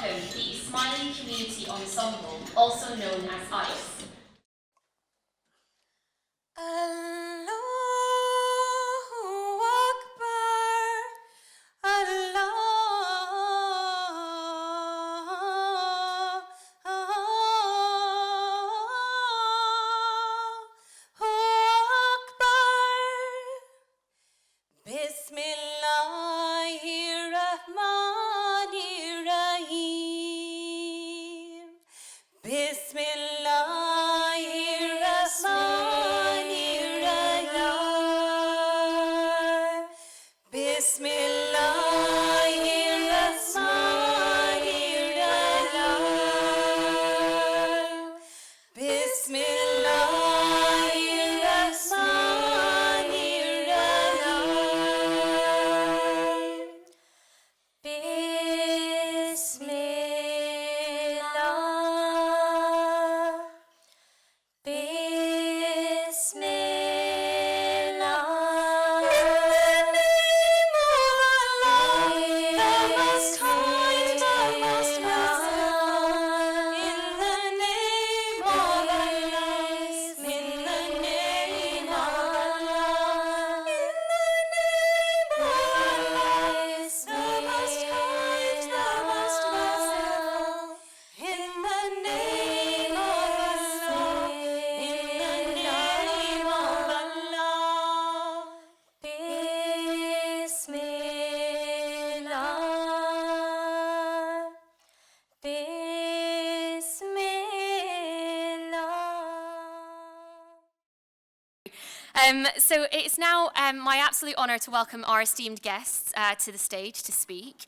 welcome the Ismaili Community Ensemble, also known as ICE. So it's now my absolute honour to welcome our esteemed guests to the stage to speak.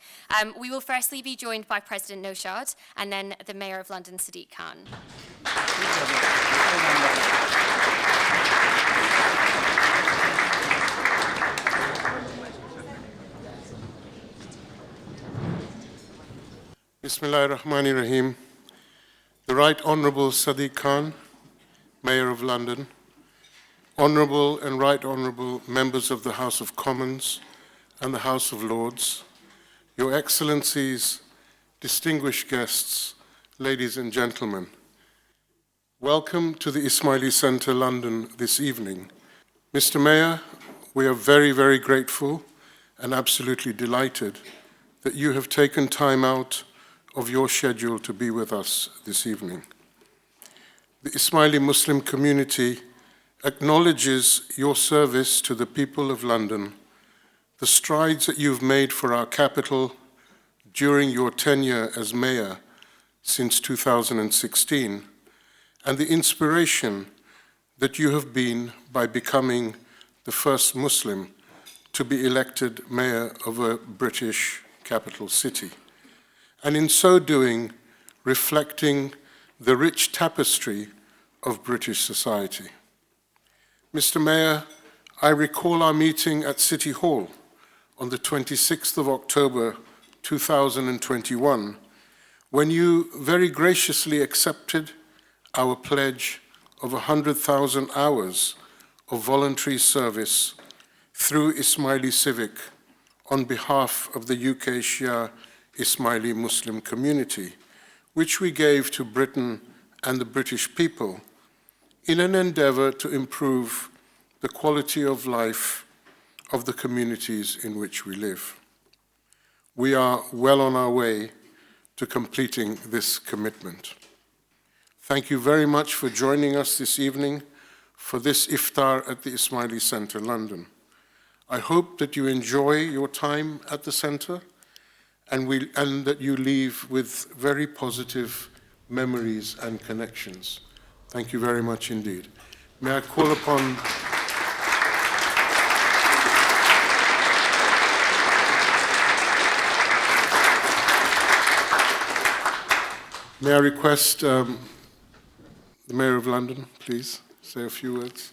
We will firstly be joined by President Noshad and then the Mayor of London, Sadiq Khan. Bismillahirrahmanirrahim. The Right Honourable Sadiq Khan, Mayor of London, Honourable and Right Honourable Members of the House of Commons and the House of Lords, Your Excellencies, distinguished guests, ladies and gentlemen, welcome to the Ismaili Centre, London this evening. Mr. Mayor, we are very, very grateful and absolutely delighted that you have taken time out of your schedule to be with us this evening. The Ismaili Muslim Community acknowledges your service to the people of London, the strides that you've made for our capital during your tenure as mayor since 2016, and the inspiration that you have been by becoming the first Muslim to be elected mayor of a British capital city, and in so doing, reflecting the rich tapestry of British society. Mr. Mayor, I recall our meeting at City Hall on the 26th of October 2021, when you very graciously accepted our pledge of 100,000 hours of voluntary service through Ismaili Civic on behalf of the UK Shia Ismaili Muslim Community, which we gave to Britain and the British people in an endeavour to improve the quality of life of the communities in which we live. We are well on our way to completing this commitment. Thank you very much for joining us this evening for this Iftar at the Ismaili Centre, London. I hope that you enjoy your time at the Centre and that you leave with very positive memories and connections. Thank you very much indeed. May I call upon May I request the Mayor of London, please, say a few words.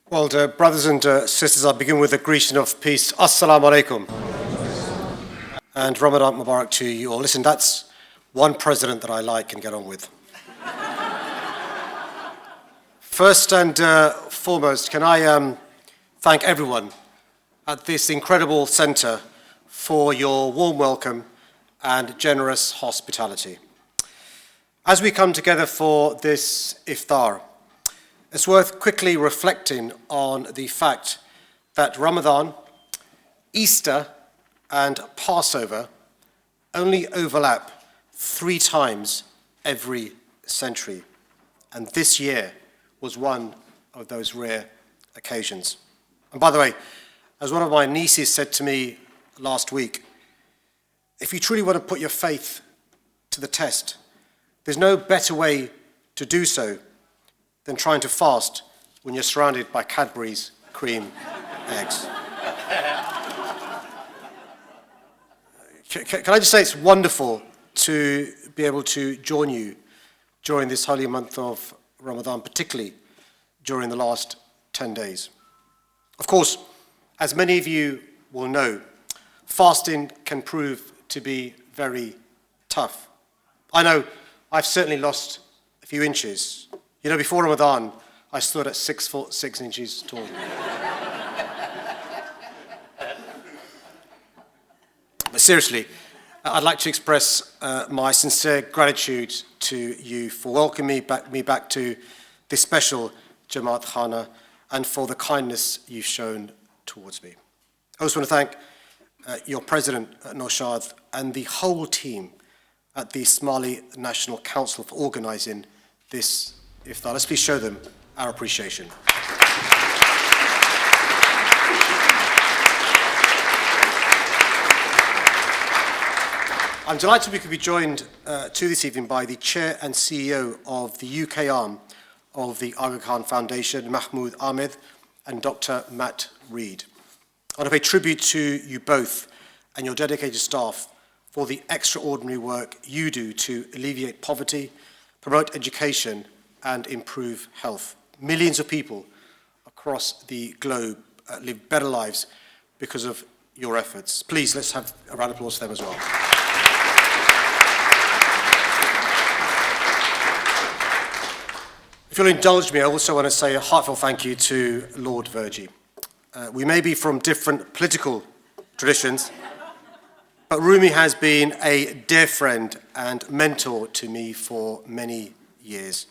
Well, brothers and sisters, I'll begin with a greeting of peace. Assalamu alaikum. And Ramadan Mubarak to you all. Listen, that's one president that I like and get on with. First and foremost, can I thank everyone at this incredible centre for your warm welcome and generous hospitality. As we come together for this iftar, it's worth quickly reflecting on the fact that Ramadan, Easter and Passover only overlap 3 times every century, and this year was one of those rare occasions. And by the way, as one of my nieces said to me last week, if you truly want to put your faith to the test, there's no better way to do so than trying to fast when you're surrounded by Cadbury's cream eggs. Can I just say it's wonderful to be able to join you during this holy month of Ramadan, particularly during the last 10 days. Of course, as many of you will know, fasting can prove to be very tough. I know I've certainly lost a few inches. You know, before Ramadan, I stood at 6 foot 6 inches tall. But seriously, I'd like to express my sincere gratitude to you for welcoming me back to this special Jamaat Khana and for the kindness you've shown towards me. I also want to thank your President, Naushad, and the whole team at the Ismaili National Council for organising this iftar. Let's please show them our appreciation. I'm delighted we could be joined to this evening by the Chair and CEO of the UK arm of the Aga Khan Foundation, Mahmoud Ahmed, and Dr. Matt Reed. I want to pay tribute to you both and your dedicated staff for the extraordinary work you do to alleviate poverty, promote education, and improve health. Millions of people across the globe live better lives because of your efforts. Please, let's have a round of applause for them as well. If you'll indulge me, I also want to say a heartfelt thank you to Lord Virgie. We may be from different political traditions, but Rumi has been a dear friend and mentor to me for many years.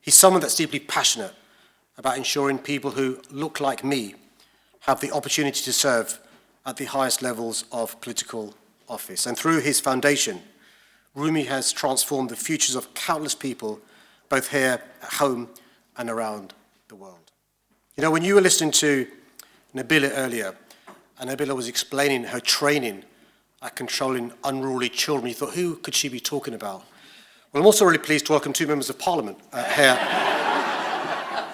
He's someone that's deeply passionate about ensuring people who look like me have the opportunity to serve at the highest levels of political office. And through his foundation, Rumi has transformed the futures of countless people, both here at home and around the world. You know, when you were listening to Nabila earlier, and Nabila was explaining her training at controlling unruly children, you thought, who could she be talking about? Well, I'm also really pleased to welcome 2 members of Parliament here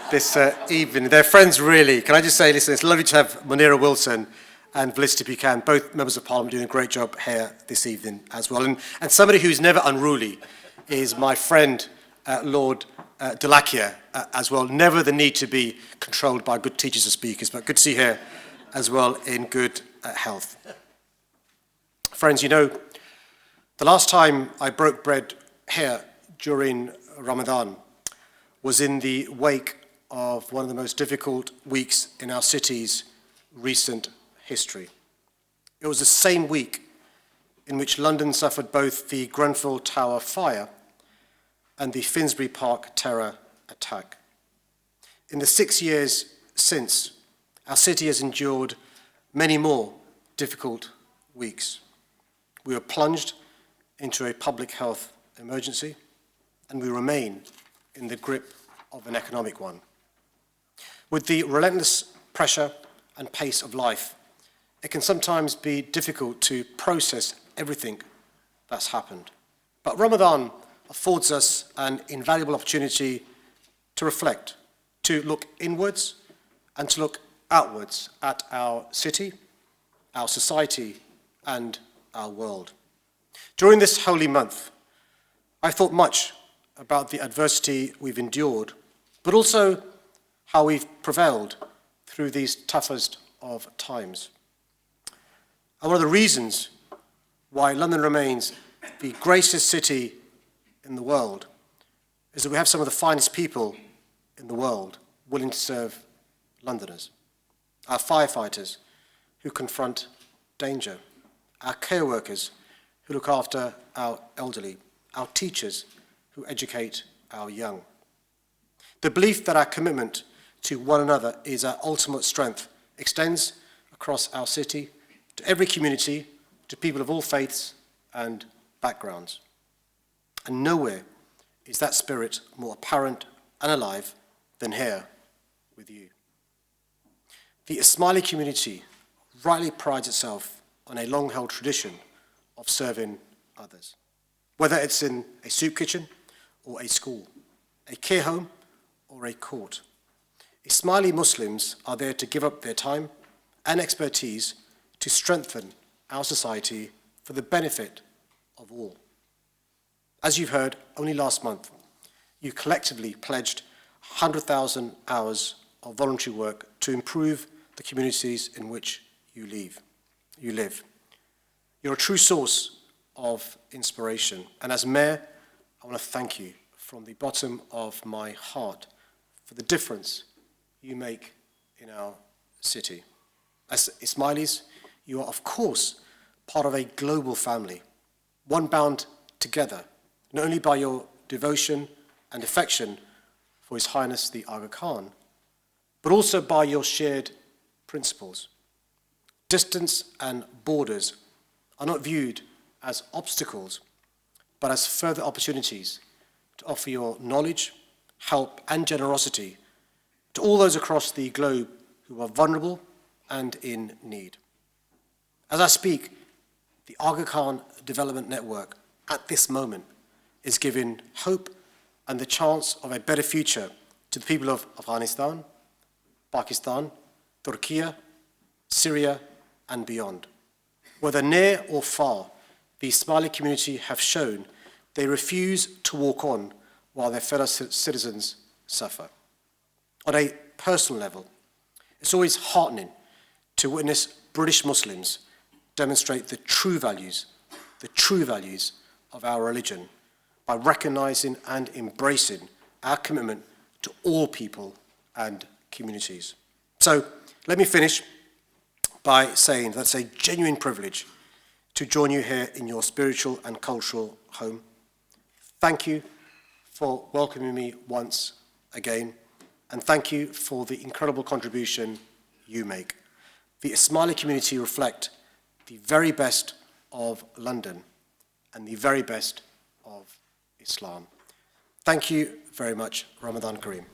this evening. They're friends, really. Can I just say, listen, it's lovely to have Munira Wilson and Felicity Buchanan, both members of Parliament, doing a great job here this evening as well. And somebody who's never unruly is my friend, Lord Delakia, as well. Never the need to be controlled by good teachers or speakers, but good to see you here as well in good health. Friends, you know, the last time I broke bread here during Ramadan was in the wake of one of the most difficult weeks in our city's recent history. It was the same week in which London suffered both the Grenfell Tower fire and the Finsbury Park terror attack. In the 6 years since, our city has endured many more difficult weeks. We were plunged into a public health emergency, and we remain in the grip of an economic one. With the relentless pressure and pace of life, it can sometimes be difficult to process everything that's happened. But Ramadan affords us an invaluable opportunity to reflect, to look inwards and to look outwards at our city, our society, and our world. During this holy month, I thought much about the adversity we've endured, but also how we've prevailed through these toughest of times. And one of the reasons why London remains the greatest city in the world is that we have some of the finest people in the world willing to serve Londoners, our firefighters who confront danger, our care workers who look after our elderly, our teachers who educate our young. The belief that our commitment to one another is our ultimate strength extends across our city to every community, to people of all faiths and backgrounds. And nowhere is that spirit more apparent and alive than here with you. The Ismaili community rightly prides itself on a long-held tradition of serving others, whether it's in a soup kitchen or a school, a care home or a court. Ismaili Muslims are there to give up their time and expertise to strengthen our society for the benefit of all. As you've heard, only last month, you collectively pledged 100,000 hours of voluntary work to improve the communities in which you live. You're a true source of inspiration. And as Mayor, I want to thank you from the bottom of my heart for the difference you make in our city. As Ismailis, you are, of course, part of a global family, one bound together, not only by your devotion and affection for His Highness the Aga Khan, but also by your shared principles. Distance and borders are not viewed as obstacles, but as further opportunities to offer your knowledge, help, and generosity to all those across the globe who are vulnerable and in need. As I speak, the Aga Khan Development Network at this moment is giving hope and the chance of a better future to the people of Afghanistan, Pakistan, Turkey, Syria, and beyond. Whether near or far, the Ismaili community have shown they refuse to walk on while their fellow citizens suffer. On a personal level, it's always heartening to witness British Muslims demonstrate the true values of our religion by recognizing and embracing our commitment to all people and communities. So let me finish by saying that's a genuine privilege to join you here in your spiritual and cultural home. Thank you for welcoming me once again, and thank you for the incredible contribution you make. The Ismaili community reflect the very best of London and the very best of Islam. Thank you very much. Ramadan Kareem.